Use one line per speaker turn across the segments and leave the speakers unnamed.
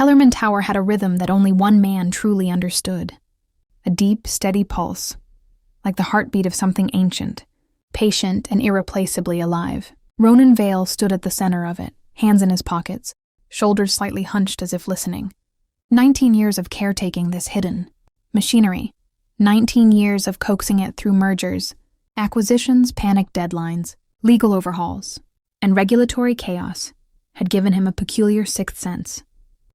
Kellerman Tower had a rhythm that only one man truly understood. A deep, steady pulse, like the heartbeat of something ancient, patient and irreplaceably alive. Ronan Vale stood at the center of it, hands in his pockets, shoulders slightly hunched as if listening. 19 years of caretaking this hidden machinery. 19 years of coaxing it through mergers, acquisitions, panic deadlines, legal overhauls, and regulatory chaos had given him a peculiar sixth sense.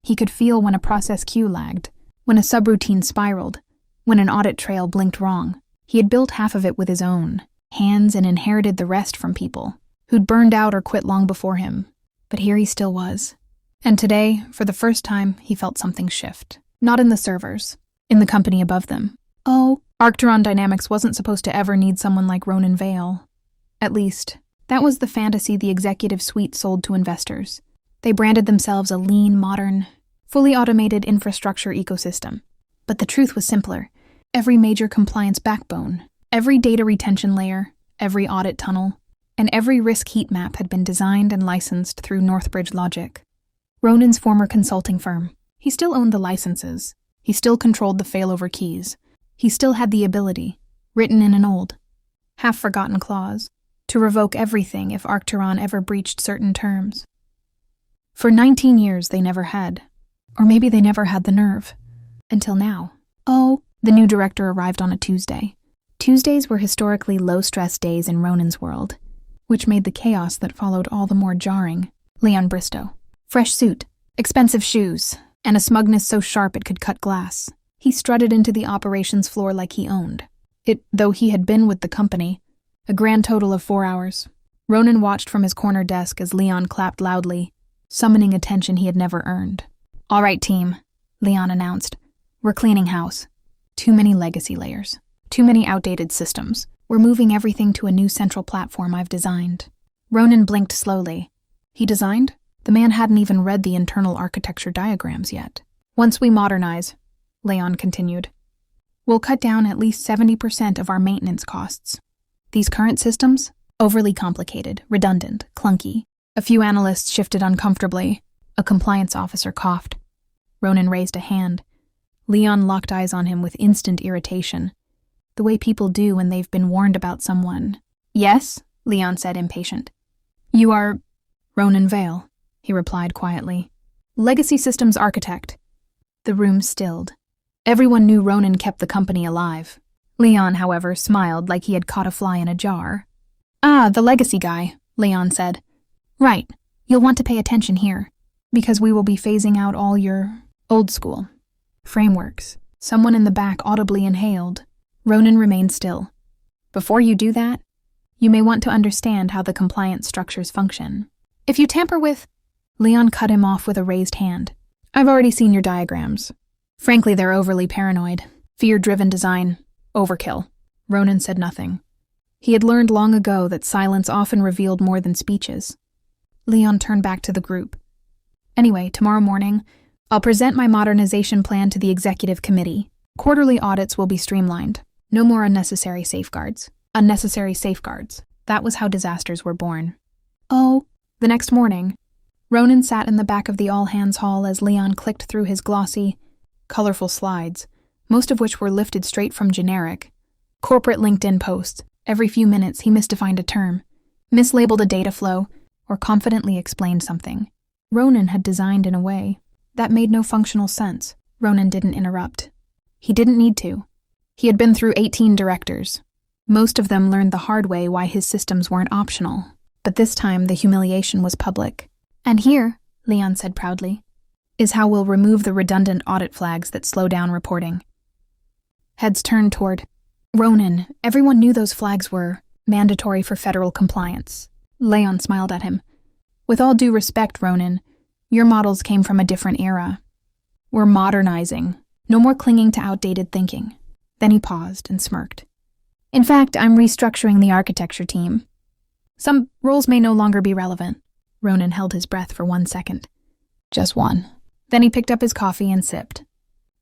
He could feel when a process queue lagged, when a subroutine spiraled, when an audit trail blinked wrong. He had built half of it with his own hands and inherited the rest from people who'd burned out or quit long before him. But here he still was. And today, for the first time, he felt something shift. Not in the servers, in the company above them. Oh, Arcturon Dynamics wasn't supposed to ever need someone like Ronan Vale. At least, that was the fantasy the executive suite sold to investors. They branded themselves a lean, modern, fully automated infrastructure ecosystem. But the truth was simpler. Every major compliance backbone, every data retention layer, every audit tunnel, and every risk heat map had been designed and licensed through Northbridge Logic. Ronan's former consulting firm. He still owned the licenses. He still controlled the failover keys. He still had the ability, written in an old, half-forgotten clause, to revoke everything if Arcturon ever breached certain terms. For 19 years they never had. Or maybe they never had the nerve. Until now. Oh, the new director arrived on a Tuesday. Tuesdays were historically low-stress days in Ronan's world, which made the chaos that followed all the more jarring. Leon Bristow. Fresh suit, expensive shoes, and a smugness so sharp it could cut glass. He strutted into the operations floor like he owned it, though he had been with the company a grand total of 4 hours. Ronan watched from his corner desk as Leon clapped loudly, summoning attention he had never earned. "All right, team," Leon announced. "We're cleaning house. Too many legacy layers. Too many outdated systems. We're moving everything to a new central platform I've designed." Ronan blinked slowly. He designed? The man hadn't even read the internal architecture diagrams yet. "Once we modernize," Leon continued, "we'll cut down at least 70% of our maintenance costs. These current systems? Overly complicated, redundant, clunky." A few analysts shifted uncomfortably. A compliance officer coughed. Ronan raised a hand. Leon locked eyes on him with instant irritation, the way people do when they've been warned about someone. "Yes?" Leon said, impatient. "You are Ronan Vale," he replied quietly. "Legacy systems architect." The room stilled. Everyone knew Ronan kept the company alive. Leon, however, smiled like he had caught a fly in a jar. "Ah, the legacy guy," Leon said. "Right. You'll want to pay attention here, because we will be phasing out all your old school frameworks." Someone in the back audibly inhaled. Ronan remained still. "Before you do that, you may want to understand how the compliance structures function. If you tamper with..." Leon cut him off with a raised hand. "I've already seen your diagrams. Frankly, they're overly paranoid. Fear-driven design. Overkill." Ronan said nothing. He had learned long ago that silence often revealed more than speeches. Leon turned back to the group. "Anyway, tomorrow morning, I'll present my modernization plan to the executive committee. Quarterly audits will be streamlined. No more unnecessary safeguards. Unnecessary safeguards. That was how disasters were born." Oh, the next morning, Ronan sat in the back of the all-hands hall as Leon clicked through his glossy, colorful slides, most of which were lifted straight from generic, corporate LinkedIn posts. Every few minutes he misdefined a term, mislabeled a data flow, or confidently explained something. Ronan had designed in a way that made no functional sense. Ronan didn't interrupt. He didn't need to. He had been through 18 directors. Most of them learned the hard way why his systems weren't optional. But this time the humiliation was public. "And here," Leon said proudly, "is how we'll remove the redundant audit flags that slow down reporting." Heads turned toward Ronan. Everyone knew those flags were mandatory for federal compliance. Leon smiled at him. "With all due respect, Ronan, your models came from a different era. We're modernizing. No more clinging to outdated thinking." Then he paused and smirked. "In fact, I'm restructuring the architecture team. Some roles may no longer be relevant." Ronan held his breath for 1 second. Just one. Then he picked up his coffee and sipped.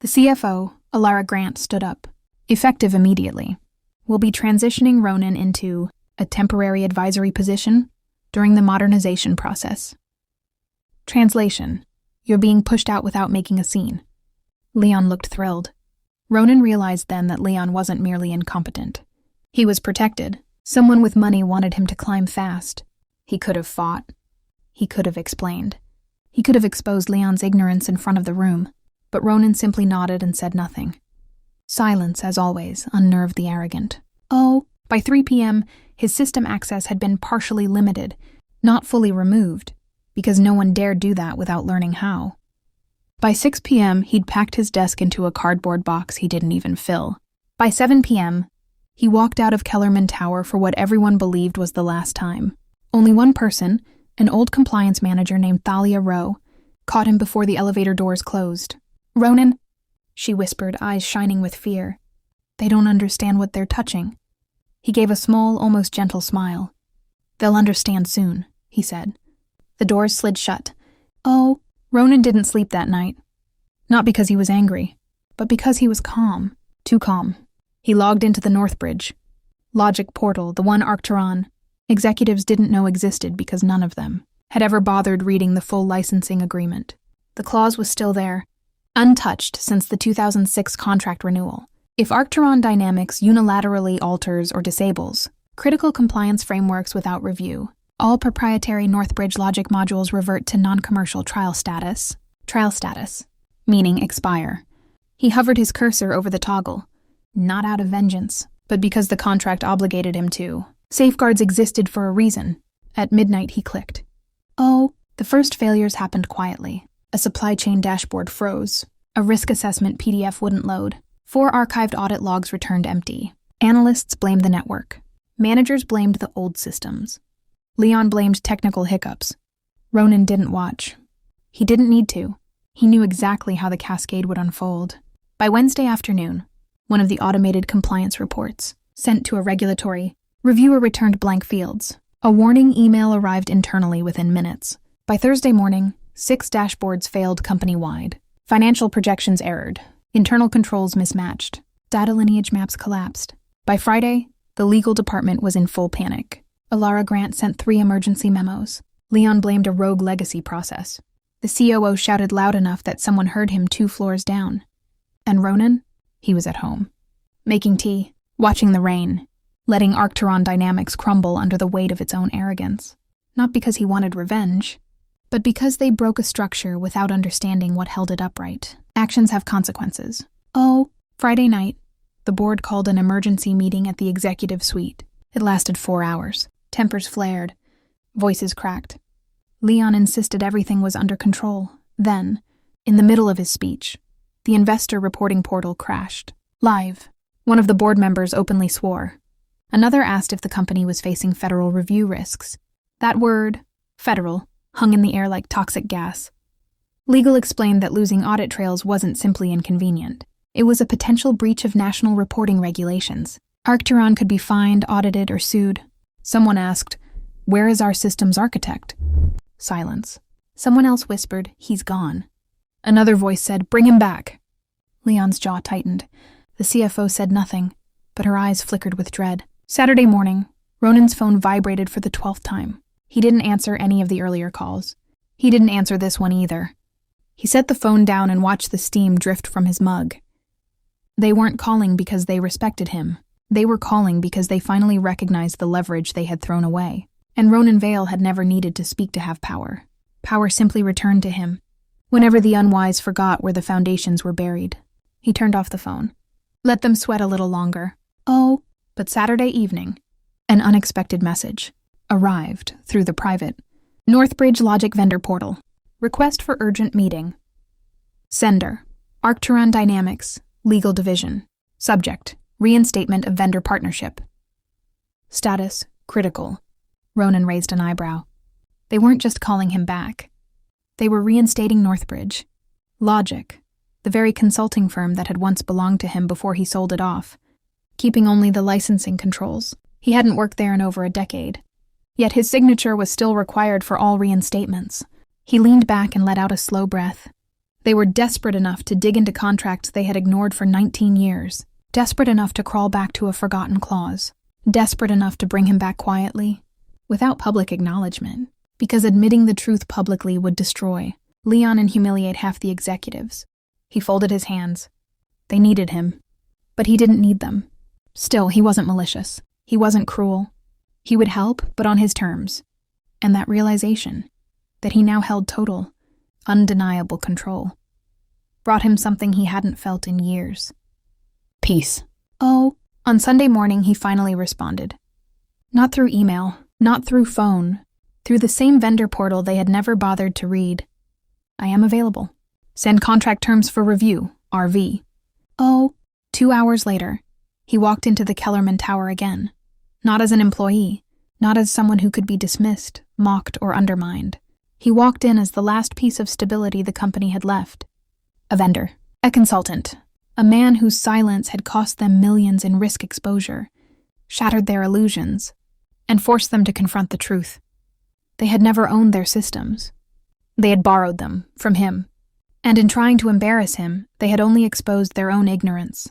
The CFO, Alara Grant, stood up. "Effective immediately. We'll be transitioning Ronan into a temporary advisory position during the modernization process." Translation: You're being pushed out without making a scene." Leon looked thrilled. Ronan realized then that Leon wasn't merely incompetent. He was protected. Someone with money wanted him to climb fast. He could have fought. He could have explained. He could have exposed Leon's ignorance in front of the room, but Ronan simply nodded and said nothing. Silence, as always, unnerved the arrogant. By 3 p.m., his system access had been partially limited, not fully removed, because no one dared do that without learning how. By 6 p.m., he'd packed his desk into a cardboard box he didn't even fill. By 7 p.m., he walked out of Kellerman Tower for what everyone believed was the last time. Only one person, an old compliance manager named Thalia Rowe, caught him before the elevator doors closed. "Ronan," she whispered, eyes shining with fear. "They don't understand what they're touching." He gave a small, almost gentle smile. "They'll understand soon," he said. The doors slid shut. Ronan didn't sleep that night. Not because he was angry, but because he was calm. Too calm. He logged into the North Bridge. Logic portal, the one Arcturon executives didn't know existed because none of them had ever bothered reading the full licensing agreement. The clause was still there, untouched since the 2006 contract renewal. If Arcturon Dynamics unilaterally alters or disables critical compliance frameworks without review, all proprietary Northbridge logic modules revert to non-commercial trial status, meaning expire. He hovered his cursor over the toggle, not out of vengeance, but because the contract obligated him to. Safeguards existed for a reason. At midnight, he clicked. The first failures happened quietly. A supply chain dashboard froze. A risk assessment PDF wouldn't load. 4 archived audit logs returned empty. Analysts blamed the network. Managers blamed the old systems. Leon blamed technical hiccups. Ronan didn't watch. He didn't need to. He knew exactly how the cascade would unfold. By Wednesday afternoon, one of the automated compliance reports, sent to a regulatory reviewer, returned blank fields. A warning email arrived internally within minutes. By Thursday morning, 6 dashboards failed company-wide. Financial projections errored. Internal controls mismatched. Data lineage maps collapsed. By Friday, the legal department was in full panic. Alara Grant sent 3 emergency memos. Leon blamed a rogue legacy process. The COO shouted loud enough that someone heard him 2 floors down. And Ronan? He was at home, making tea, watching the rain, letting Arcturon Dynamics crumble under the weight of its own arrogance. Not because he wanted revenge, but because they broke a structure without understanding what held it upright. Actions have consequences. Friday night, the board called an emergency meeting at the executive suite. It lasted 4 hours. Tempers flared. Voices cracked. Leon insisted everything was under control. Then, in the middle of his speech, the investor reporting portal crashed. Live. One of the board members openly swore. Another asked if the company was facing federal review risks. That word, federal, hung in the air like toxic gas. Legal explained that losing audit trails wasn't simply inconvenient. It was a potential breach of national reporting regulations. Arcturon could be fined, audited, or sued. Someone asked, "Where is our systems architect?" Silence. Someone else whispered, "He's gone." Another voice said, "Bring him back." Leon's jaw tightened. The CFO said nothing, but her eyes flickered with dread. Saturday morning, Ronan's phone vibrated for the 12th time. He didn't answer any of the earlier calls. He didn't answer this one either. He set the phone down and watched the steam drift from his mug. They weren't calling because they respected him. They were calling because they finally recognized the leverage they had thrown away. And Ronan Vale had never needed to speak to have power. Power simply returned to him, whenever the unwise forgot where the foundations were buried. He turned off the phone. Let them sweat a little longer. But Saturday evening, an unexpected message arrived through the private Northbridge Logic Vendor Portal. Request for urgent meeting. Sender, Arcturon Dynamics, Legal Division. Subject, reinstatement of vendor partnership. Status, critical. Ronan raised an eyebrow. They weren't just calling him back. They were reinstating Northbridge. Logic, the very consulting firm that had once belonged to him before he sold it off, keeping only the licensing controls. He hadn't worked there in over a decade. Yet his signature was still required for all reinstatements. He leaned back and let out a slow breath. They were desperate enough to dig into contracts they had ignored for 19 years. Desperate enough to crawl back to a forgotten clause. Desperate enough to bring him back quietly, without public acknowledgement, because admitting the truth publicly would destroy Leon and humiliate half the executives. He folded his hands. They needed him, but he didn't need them. Still, he wasn't malicious. He wasn't cruel. He would help, but on his terms. And that realization, that he now held total, undeniable control, brought him something he hadn't felt in years. Peace. Oh, on Sunday morning he finally responded. Not through email, not through phone, through the same vendor portal they had never bothered to read. I am available. Send contract terms for review, RV. Oh, 2 hours later, he walked into the Kellerman Tower again. Not as an employee, not as someone who could be dismissed, mocked, or undermined. He walked in as the last piece of stability the company had left. A vendor, a consultant, a man whose silence had cost them millions in risk exposure, shattered their illusions, and forced them to confront the truth. They had never owned their systems. They had borrowed them from him, and in trying to embarrass him, they had only exposed their own ignorance.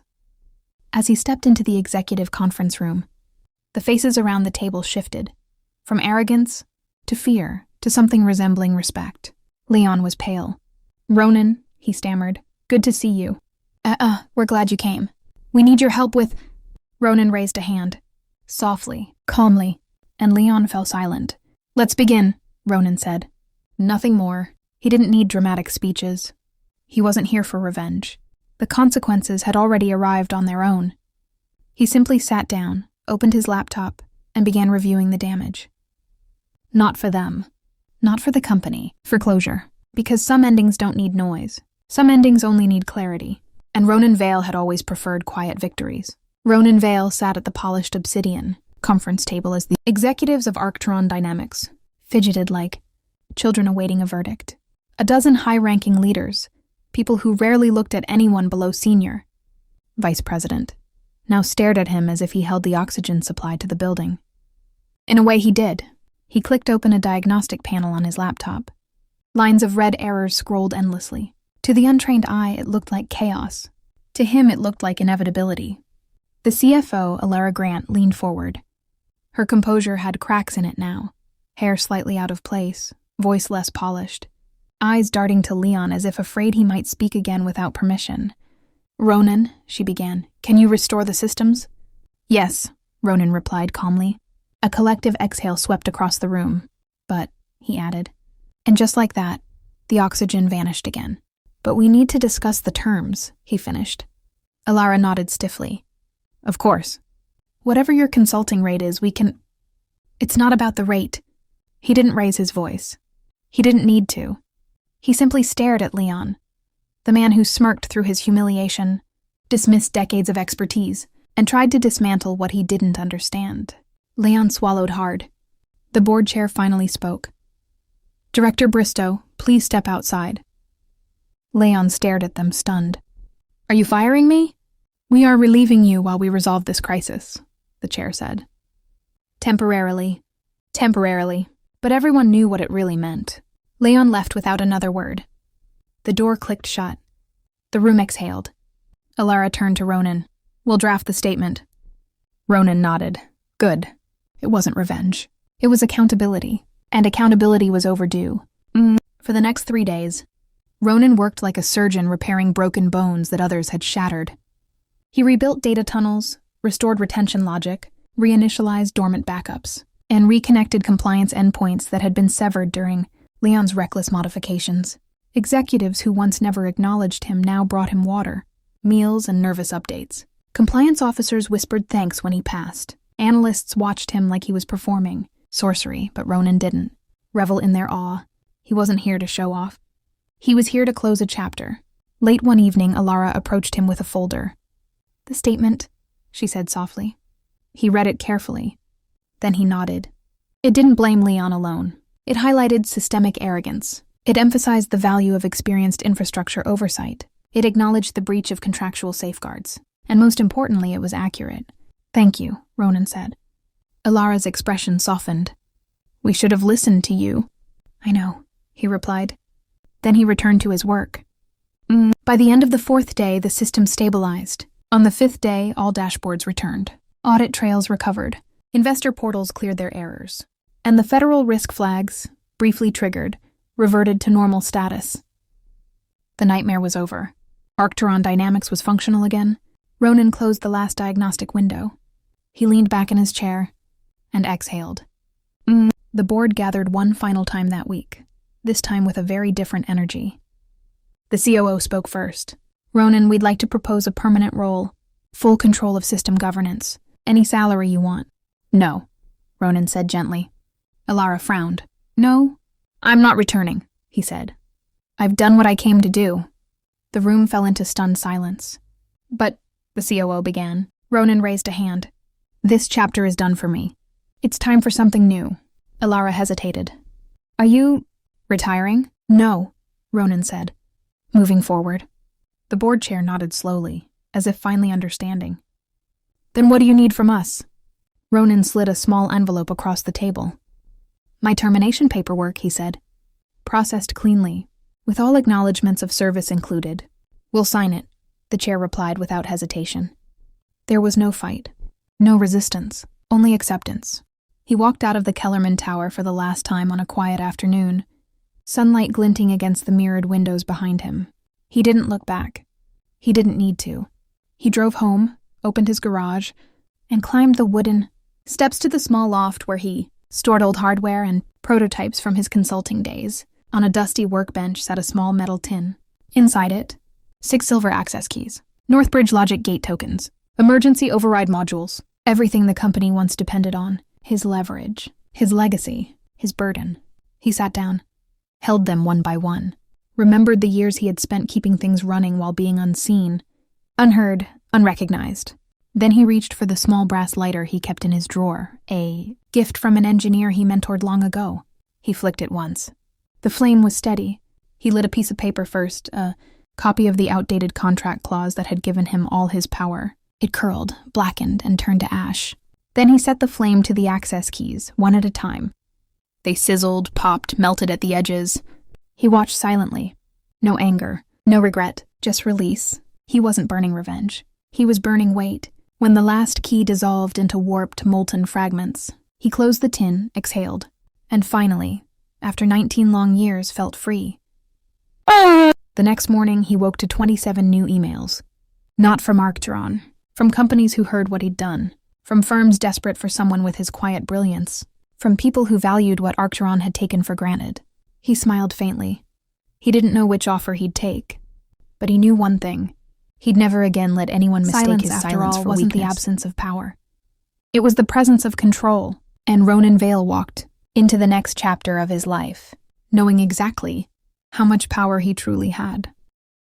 As he stepped into the executive conference room, the faces around the table shifted, from arrogance to fear to something resembling respect. Leon was pale. "Ronan," he stammered, "good to see you." We're glad you came. We need your help with—" Ronan raised a hand, softly, calmly, and Leon fell silent. "Let's begin," Ronan said. Nothing more. He didn't need dramatic speeches. He wasn't here for revenge. The consequences had already arrived on their own. He simply sat down, opened his laptop, and began reviewing the damage. Not for them. Not for the company. For closure. Because some endings don't need noise. Some endings only need clarity. And Ronan Vale had always preferred quiet victories. Ronan Vale sat at the polished obsidian conference table as the executives of Arctron Dynamics fidgeted like children awaiting a verdict. A dozen high-ranking leaders, people who rarely looked at anyone below senior, vice president, now stared at him as if he held the oxygen supply to the building. In a way, he did. He clicked open a diagnostic panel on his laptop. Lines of red errors scrolled endlessly. To the untrained eye, it looked like chaos. To him, it looked like inevitability. The CFO, Alara Grant, leaned forward. Her composure had cracks in it now, hair slightly out of place, voice less polished, eyes darting to Leon as if afraid he might speak again without permission. "Ronan," she began, "can you restore the systems?" "Yes," Ronan replied calmly. A collective exhale swept across the room. "But," he added, and just like that, the oxygen vanished again. "But we need to discuss the terms," he finished. Alara nodded stiffly. "Of course. Whatever your consulting rate is, we can—" "It's not about the rate." He didn't raise his voice. He didn't need to. He simply stared at Leon, the man who smirked through his humiliation, dismissed decades of expertise, and tried to dismantle what he didn't understand. Leon swallowed hard. The board chair finally spoke. "Director Bristow, please step outside." Leon stared at them, stunned. "Are you firing me?" "We are relieving you while we resolve this crisis," the chair said. Temporarily. But everyone knew what it really meant. Leon left without another word. The door clicked shut. The room exhaled. Alara turned to Ronan. "We'll draft the statement." Ronan nodded. Good. It wasn't revenge. It was accountability. And accountability was overdue. For the next 3 days, Ronan worked like a surgeon repairing broken bones that others had shattered. He rebuilt data tunnels, restored retention logic, reinitialized dormant backups, and reconnected compliance endpoints that had been severed during Leon's reckless modifications. Executives who once never acknowledged him now brought him water, meals, and nervous updates. Compliance officers whispered thanks when he passed. Analysts watched him like he was performing sorcery, but Ronan didn't. Revel in their awe. He wasn't here to show off. He was here to close a chapter. Late one evening, Alara approached him with a folder. "The statement," she said softly. He read it carefully. Then he nodded. It didn't blame Leon alone. It highlighted systemic arrogance. It emphasized the value of experienced infrastructure oversight. It acknowledged the breach of contractual safeguards. And most importantly, it was accurate. "Thank you," Ronan said. Alara's expression softened. "We should have listened to you." "I know," he replied. Then he returned to his work. By the end of the 4th day, the system stabilized. On the 5th day, all dashboards returned. Audit trails recovered. Investor portals cleared their errors. And the federal risk flags, briefly triggered, reverted to normal status. The nightmare was over. Arcturon Dynamics was functional again. Ronan closed the last diagnostic window. He leaned back in his chair and exhaled. The board gathered one final time that week, this time with a very different energy. The COO spoke first. Ronan, we'd like to propose a permanent role, full control of system governance, any salary you want. No, Ronan said gently. Alara frowned. No, I'm not returning, he said. I've done what I came to do. The room fell into stunned silence. But, the COO began. Ronan raised a hand. This chapter is done for me. It's time for something new. Alara hesitated. Are you retiring? No, Ronan said, moving forward. The board chair nodded slowly, as if finally understanding. Then what do you need from us? Ronan slid a small envelope across the table. My termination paperwork, he said. Processed cleanly, with all acknowledgments of service included. We'll sign it, the chair replied without hesitation. There was no fight, no resistance, only acceptance. He walked out of the Kellerman Tower for the last time on a quiet afternoon, sunlight glinting against the mirrored windows behind him. He didn't look back. He didn't need to. He drove home, opened his garage, and climbed the wooden steps to the small loft where he stored old hardware and prototypes from his consulting days. On a dusty workbench sat a small metal tin. Inside it, 6 silver access keys, Northbridge Logic Gate tokens, emergency override modules, everything the company once depended on. His leverage, his legacy, his burden. He sat down, held them one by one, remembered the years he had spent keeping things running while being unseen, unheard, unrecognized. Then he reached for the small brass lighter he kept in his drawer, a gift from an engineer he mentored long ago. He flicked it once. The flame was steady. He lit a piece of paper first, a copy of the outdated contract clause that had given him all his power. It curled, blackened, and turned to ash. Then he set the flame to the access keys, one at a time. They sizzled, popped, melted at the edges. He watched silently. No anger, no regret, just release. He wasn't burning revenge. He was burning weight. When the last key dissolved into warped, molten fragments, he closed the tin, exhaled, and finally, after 19 long years, felt free. The next morning, he woke to 27 new emails. Not from Arcturon, from companies who heard what he'd done. From firms desperate for someone with his quiet brilliance, from people who valued what Arcturon had taken for granted. He smiled faintly. He didn't know which offer he'd take, but he knew one thing. He'd never again let anyone mistake his silence for wasn't weakness. The absence of power. It was the presence of control, and Ronan Vale walked into the next chapter of his life, knowing exactly how much power he truly had.